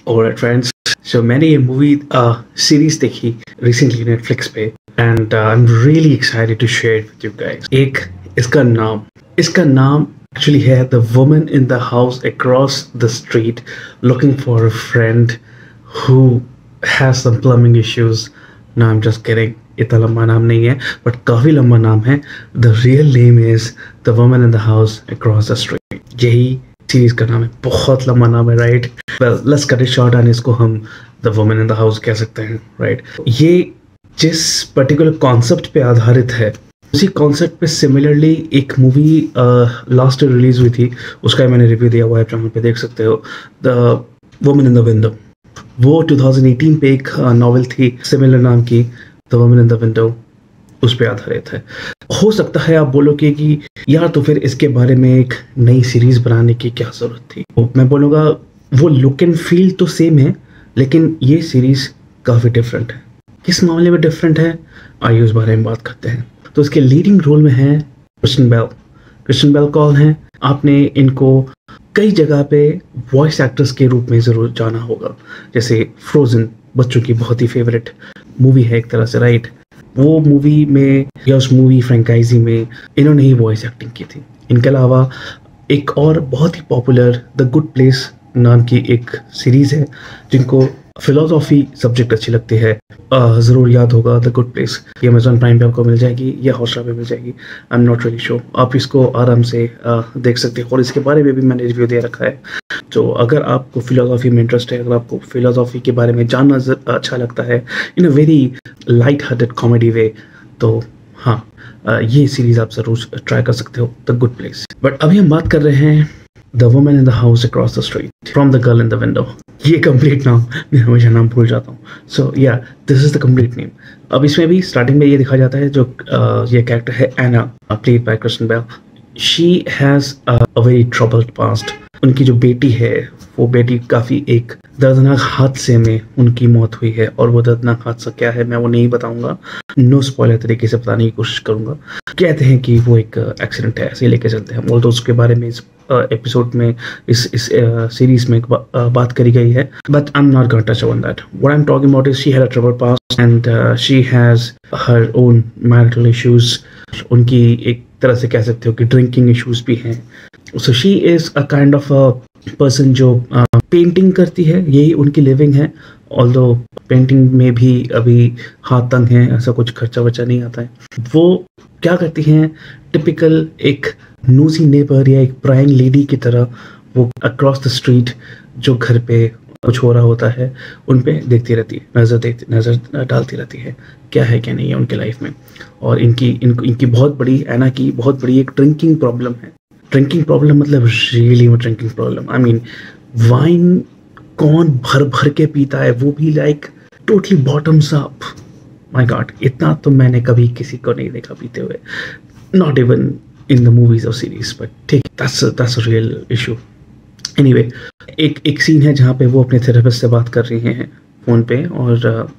Alright friends, so मैंने ये movie series देखी रिसेंटली नेटफ्लिक्स पे and I am really excited to share with you guys. एक इसका नाम एक्चुअली है the woman in the house across the street looking for a friend who has some plumbing issues. No I am just kidding, इतना लंबा नाम नहीं है but काफ़ी लंबा नाम है। The real name is the woman in the house across the street. यही सीरीज का नाम है, बहुत लंबा नाम है right. Well let's cut it short and इसको हम the woman in the house कह सकते हैं राइट। ये जिस पर्टिकुलर कॉन्सेप्ट पे आधारित है उसी कॉन्सेप्ट पे सिमिलरली एक मूवी लास्ट रिलीज हुई थी, उसका मैंने रिव्यू दिया हुआ है, चैनल पे देख सकते हो। The woman in the window, वो 2018 पे एक नॉवेल थी सिमिलर नाम की, the woman in the window, उस पे आधारित है। हो सकता है आप बोलोगे कि यार तो फिर इसके बारे में एक नई सीरीज बनाने की क्या जरूरत थी। तो मैं बोलूँगा वो लुक एंड फील तो सेम है लेकिन ये सीरीज काफ़ी डिफरेंट है। किस मामले में डिफरेंट है आइए उस बारे में बात करते हैं। तो इसके लीडिंग रोल में है क्रिश्चियन बेल कौन है? आपने इनको कई जगह पे वॉइस एक्टर्स के रूप में ज़रूर जाना होगा, जैसे फ्रोजन बच्चों की बहुत ही फेवरेट मूवी है एक तरह से राइट। वो मूवी में या उस मूवी फ्रेंचाइजी में इन्होंने ही वॉइस एक्टिंग की थी। इनके अलावा एक और बहुत ही पॉपुलर द गुड प्लेस नाम की एक सीरीज़ है, जिनको फिलोसॉफी सब्जेक्ट अच्छी लगती है ज़रूर याद होगा द गुड प्लेस। ये अमेजॉन प्राइम पे आपको मिल जाएगी या हॉटस्टार पे मिल जाएगी, आई एम नॉट रियली श्योर। आप इसको आराम से देख सकते हो और इसके बारे में भी मैंने रिव्यू दे रखा है। तो अगर आपको फिलोसॉफी में इंटरेस्ट है, अगर आपको फिलोसॉफी के बारे में जानना अच्छा लगता है in a very light hearted comedy way, तो हाँ ये सीरीज़ आप ज़रूर ट्राई कर सकते हो, द गुड प्लेस। बट अभी हम बात कर रहे हैं the woman in the house across the street from the girl in the window. ये कंप्लीट नाम, मैं हमेशा नाम भूल जाता हूँ। सो या this is the complete name. अब इसमें भी स्टार्टिंग में ये दिखाया जाता है जो ये कैरेक्टर है Anna, played by Christian Bale. She has a very troubled past. उनकी जो बेटी है वो बेटी काफ़ी एक दर्दनाक हादसे में उनकी मौत हुई है, और वो दर्दनाक हादसा क्या है मैं वो नहीं बताऊंगा, नो स्पॉइलर तरीके से बताने की कोशिश करूंगा। कहते हैं कि वो एक एक्सीडेंट है, ऐसे लेके चलते हैं। और तो उसके बारे में इस एपिसोड में इस सीरीज में बात करी गई है, but I am not going to touch on that. What I am talking about is she had a troubled past and she has her own marital issues. उनकी एक तरह से कह सकते हो कि ड्रिंकिंग इश्यूज भी हैं। So she is a kind of a person जो पेंटिंग करती है, यही उनकी लिविंग है। ऑल्दो पेंटिंग में भी अभी हाथ तंग है, ऐसा कुछ खर्चा वर्चा नहीं आता है। वो क्या करती हैं, टिपिकल एक नूसी नेबर या एक प्राइंग लेडी की तरह वो अक्रॉस द स्ट्रीट जो घर पे कुछ हो रहा होता है उन पे देखती रहती है, नज़र डालती रहती है क्या है क्या नहीं है उनके लाइफ में। और इनकी बहुत बड़ी, एना की बहुत बड़ी एक ड्रिंकिंग प्रॉब्लम है। ड्रिंकिंग प्रॉब्लम मतलब really drinking problem, I mean wine कौन भर भर के पीता है, वो भी like totally bottoms up. My God, इतना तो मैंने कभी किसी को नहीं देखा पीते हुए, not even in the movies और सीरीज। बट ठीक, that's a real issue. Anyway, एक सीन है जहाँ पे वो अपने थेरेपिस्ट से बात कर रही हैं फ़ोन पे, और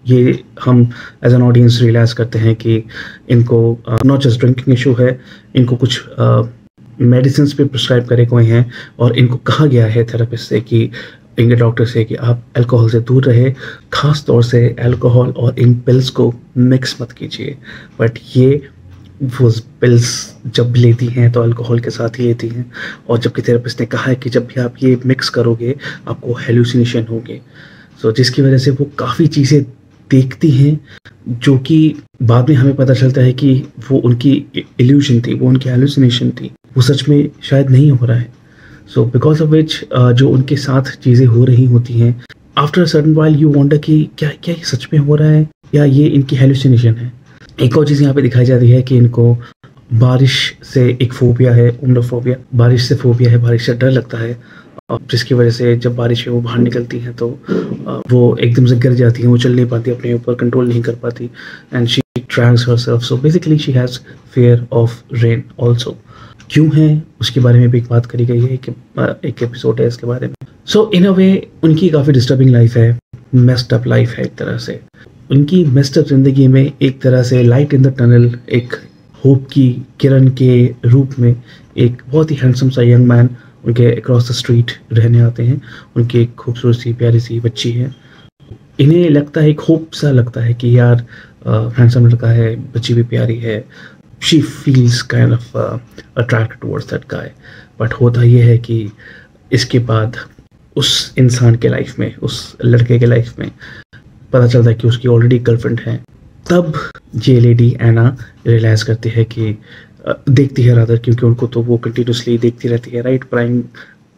ये हम एज एन ऑडियंस रियलाइज़ करते हैं कि इनको नॉट जस्ट ड्रिंकिंग इशू है, इनको कुछ मेडिसिन भी प्रिस्क्राइब करे गए हैं, और इनको कहा गया है थेरेपिस्ट से कि इनके डॉक्टर से कि आप अल्कोहल से दूर रहे, ख़ास तौर से अल्कोहल और इन पिल्स को मिक्स मत कीजिए। बट ये वो पिल्स जब लेती हैं तो अल्कोहल के साथ ही लेती हैं, और जबकि थेरेपिस्ट ने कहा है कि जब भी आप ये मिक्स करोगे आपको हेलुसिनेशन होंगे। सो जिसकी वजह से वो काफ़ी चीज़ें देखती हैं जो कि बाद में हमें पता चलता है कि वो उनकी इल्यूजन थी, वो उनकी हेलुसिनेशन थी, वो सच में शायद नहीं हो रहा है। सो बिकॉज ऑफ विच जो उनके साथ चीज़ें हो रही होती हैं, after a certain while you wonder कि क्या ये सच में हो रहा है या ये इनकी हेलुसिनेशन है। एक और चीज़ यहाँ पे दिखाई जाती है कि इनको बारिश से एक फोबिया है, उम्रोफोबिया, बारिश से फोबिया है, बारिश से डर लगता है, जिसकी वजह से जब बारिश में वो बाहर निकलती हैं तो वो एकदम से गिर जाती हैं, वो चल नहीं पाती, अपने ऊपर कंट्रोल नहीं कर पाती, and she drags herself. So basically she has fear of rain also. क्यों है उसके बारे में भी एक बात करी गई है, एक एपिसोड है इसके बारे में। सो इन अ वे उनकी काफ़ी डिस्टर्बिंग लाइफ है, मेस्ड अप लाइफ है एक तरह से। उनकी मेस्ड अप जिंदगी में एक तरह से लाइट इन द टनल, एक होप की किरण के रूप में एक बहुत ही हैंडसम सा यंग मैन उनके अक्रॉस द स्ट्रीट रहने आते हैं। उनकी एक खूबसूरत सी प्यारी सी बच्ची है। इन्हें लगता है, एक होप सा लगता है कि यार हैंडसम लड़का है, बच्ची भी प्यारी है, she feels kind of attracted towards that guy. But होता ये है कि इसके बाद उस इंसान के लाइफ में, उस लड़के के लाइफ में पता चलता है कि उसकी ऑलरेडी गर्लफ्रेंड है। तब ये लेडी एना रियलाइज़ करती है कि देखती है रादर, क्योंकि उनको तो वो कंटिन्यूसली देखती रहती है, राइट, प्राइम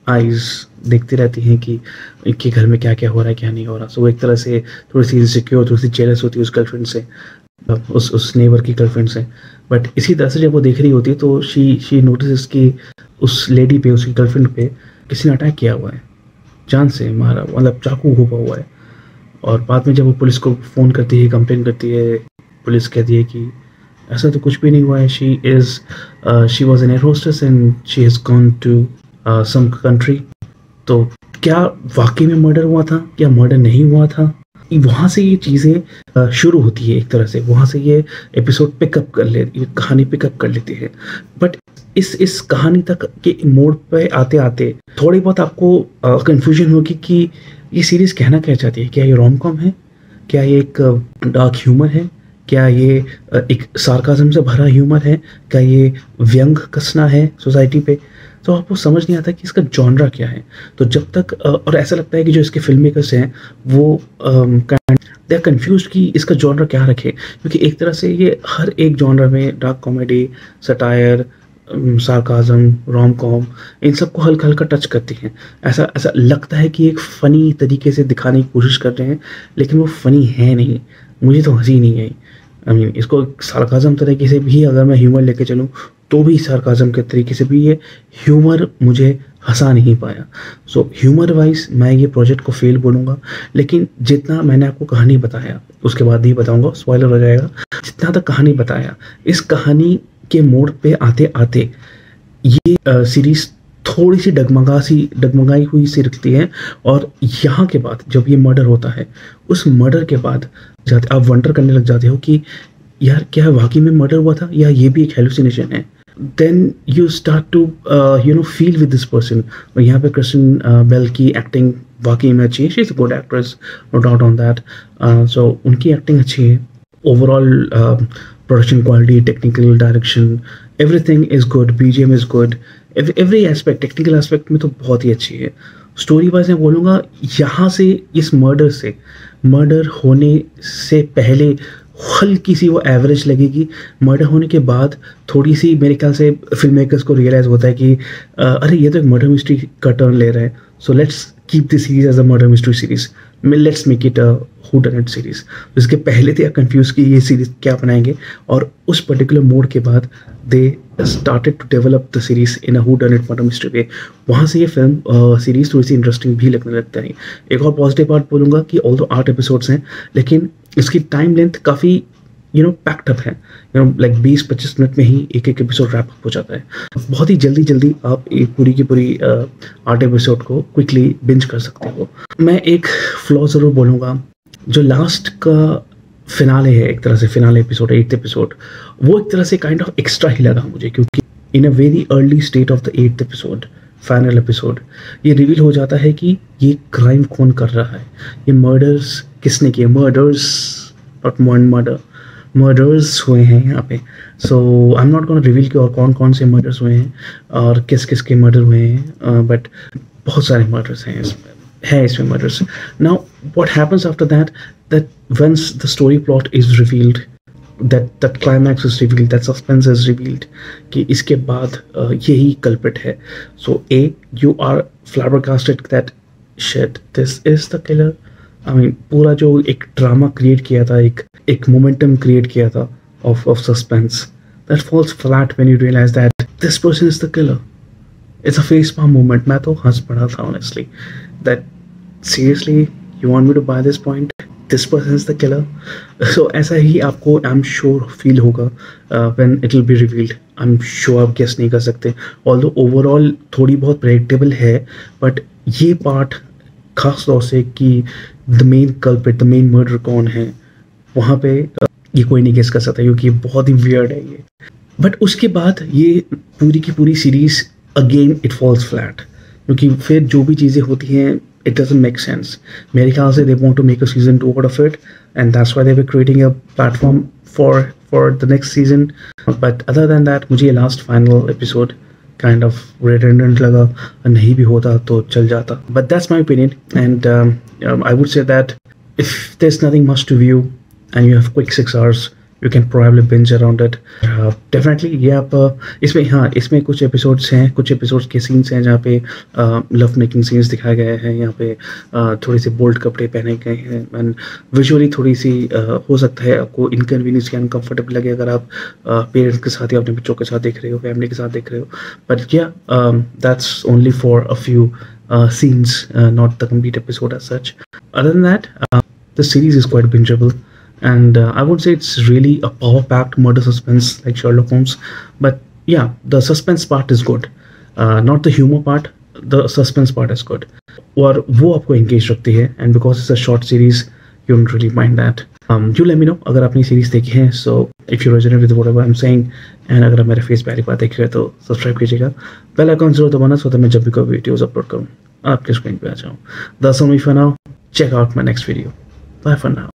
आइज देखती रहती हैं कि इनके घर में क्या क्या हो रहा है, क्या नहीं हो रहा। सो वो एक तरह से थोड़ी सी इनसिक्योर, थोड़ी सी जेलस होती है उस गर्लफ्रेंड से, उस नेबर की गर्लफ्रेंड से। बट इसी तरह से जब वो देख रही होती है तो शी नोटिस कि उस लेडी पे, उसकी गर्लफ्रेंड पे किसी ने अटैक किया हुआ है, जान से मारा, मतलब चाकू घोंपा हुआ है। और बाद में जब वो पुलिस को फ़ोन करती है, कंप्लेन करती है, पुलिस कहती है कि ऐसा तो कुछ भी नहीं हुआ है, she was an air hostess and she has gone to some country. तो क्या वाकई में मर्डर हुआ था, क्या मर्डर नहीं हुआ था? वहाँ से ये चीज़ें शुरू होती है एक तरह से, वहाँ से ये एपिसोड पिकअप कर ले, ये कहानी पिकअप कर लेती है। बट इस कहानी तक के मोड़ पे आते आते थोड़ी बहुत आपको कंफ्यूजन होगी कि ये सीरीज़ कहना क्या चाहती है। क्या ये रोम कॉम है? क्या ये एक डार्क ह्यूमर है? क्या ये एक सार्काज़म से भरा ह्यूमर है? क्या ये व्यंग कसना है सोसाइटी पे? तो आपको समझ नहीं आता कि इसका जॉनरा क्या है। तो जब तक और ऐसा लगता है कि जो इसके फिल्म मेकर्स हैं वो दे आर कन्फ्यूज कि इसका जॉनरा क्या रखे, क्योंकि एक तरह से ये हर एक जॉनरा में dark comedy, satire, sarcasm, rom com, इन सबको हल्का हल्का टच करती हैं। ऐसा लगता है कि एक फ़नी तरीके से दिखाने की कोशिश कर रहे हैं, लेकिन वो फ़नी है नहीं। मुझे तो हंसी नहीं आई। आई मीन इसको सार्काज़म तरीके से भी अगर मैं ह्यूमर लेके चलूँ तो भी सार्काज़म के तरीके से भी ये ह्यूमर मुझे हंसा नहीं पाया। सो ह्यूमर वाइज मैं ये प्रोजेक्ट को फेल बोलूँगा, लेकिन जितना मैंने आपको कहानी बताया, उसके बाद ही बताऊँगा, स्पॉइलर हो जाएगा, जितना तक कहानी बताया, इस कहानी के मोड़ पे आते आते ये सीरीज़ थोड़ी सी डगमगाई हुई सी रखती है। और यहाँ के बाद जब ये मर्डर होता है, उस मर्डर के बाद आप वंडर करने लग जाते हो कि यार क्या वाकई में मर्डर हुआ था या ये भी एक हेलुसिनेशन है। Then you start to feel with this person. और यहाँ पे क्रिस्टियन बेल की एक्टिंग वाकई में अच्छी है, she is a good actress, no doubt on that. So उनकी एक्टिंग अच्छी है। Overall production quality, technical direction, everything is good, BGM is good, every aspect, technical aspect में तो बहुत ही अच्छी है। स्टोरी वाइज मैं बोलूँगा यहाँ से इस मर्डर होने से पहले हल्की सी वो एवरेज लगेगी, मर्डर होने के बाद थोड़ी सी मेरे ख्याल से फिल्म मेकर्स को रियलाइज़ होता है कि अरे ये तो एक मर्डर मिस्ट्री का टर्न ले रहा है, so let's keep this series as a murder mystery series, let's make it a whodunit series. इसके पहले थे कंफ्यूज कि ये सीरीज क्या बनाएंगे, और उस पर्टिकुलर मोड के बाद they started to develop the series in a whodunit murder mystery way. वहाँ से ये फिल्म सीरीज थोड़ी सी इंटरेस्टिंग भी लगने लगता है। एक और पॉजिटिव पार्ट बोलूँगा कि ऑल्दो 8 एपिसोड्स हैं, लेकिन इसकी टाइम लेंथ काफ़ी पैक्ड अप है। लाइक 20-25 मिनट में ही एक एपिसोड रैप अप हो जाता है। बहुत ही जल्दी आप एक पूरी की पूरी 8 एपिसोड को क्विकली बिंज कर सकते हो। मैं एक फ्लॉ ज़रूर बोलूँगा, जो लास्ट का फिनाले है, एक तरह से फिनाले एपिसोड, 8th एपिसोड, वो एक तरह से काइंड ऑफ एक्स्ट्रा ही लगा मुझे, क्योंकि in a very early state of the 8th episode, final episode, ये रिवील हो जाता है कि ये क्राइम कौन कर रहा है, ये मर्डर्स किसने किए, मर्डर्स हुए हैं यहाँ पे। So I am not gonna reveal कि और कौन कौन से मर्डर्स हुए हैं और किस किस के मर्डर हुए हैं, बट बहुत सारे मर्डर्स हैं इसमें murders. Now what happens after that once the story plot is revealed, that climax is revealed, that suspense is revealed कि इसके बाद यही culprit है। So you are flabbergasted that shit, this is the killer। I mean पूरा जो एक drama create किया था, एक मोमेंटम क्रिएट किया था of suspense, that falls flat when you realize that this person is the killer। It's a face palm moment। मैं तो हंस पड़ा था honestly, that seriously you want me to buy this point, this person is the killer। So ऐसा ही आपको I'm sure feel होगा when it will be revealed। I'm sure आप guess नहीं कर सकते, although overall थोड़ी बहुत प्रेडिक्टेबल है, बट ये पार्ट खास तौर से कि the main culprit, the main murder कौन है, वहाँ पे ये कोई नहीं गेस कर सकता, क्योंकि बहुत ही वियर्ड है ये। बट उसके बाद ये पूरी की पूरी series again it falls flat. क्योंकि फिर जो भी चीज़ें होती हैं it doesn't make sense. मेरे ख्याल से they want to make a season 2 out of it, and that's why they were creating a platform for the next season. But other than that, मुझे ये last final episode kind of redundant लगा, नहीं भी होता तो चल जाता. But that's my opinion, and I would say that if there's nothing much to view and you have quick 6 hours, you can probably binge around it. Definitely ये आप इसमें कुछ एपिसोड्स हैं, कुछ एपिसोड्स के सीन्स हैं जहाँ पे लव मेकिंग सीन्स दिखाए गए हैं, यहाँ पे थोड़े से बोल्ड कपड़े पहने गए हैं, एंड विजुअली थोड़ी सी हो सकता है आपको इनकन्वीनियंस या अनकम्फर्टेबल लगे अगर आप पेरेंट्स के साथ या अपने बच्चों के साथ देख रहे हो, फैमिली के साथ देख रहे हो. बट या that's only for a few scenes, not the complete episode as such. Other than that, the series is quite bingeable, and I would say it's really a power-packed murder suspense like Sherlock Holmes. But yeah, the suspense part is good, not the humor part. The suspense part is good, और वो आपको engage रखती है, and because it's a short series, you don't really mind that. You let me know अगर आपने series देखी है. So if you resonate with whatever I'm saying, and अगर आप मेरे फेस पहली बार देख रहे हो तो सब्सक्राइब कीजिएगा, बेल आइकन जरूर दबाना सो मैं जब भी कोई वीडियोस अपलोड करूँ आपके स्क्रीन पे आ जाऊँ. That's all me for now. Check out my next video. Bye for now.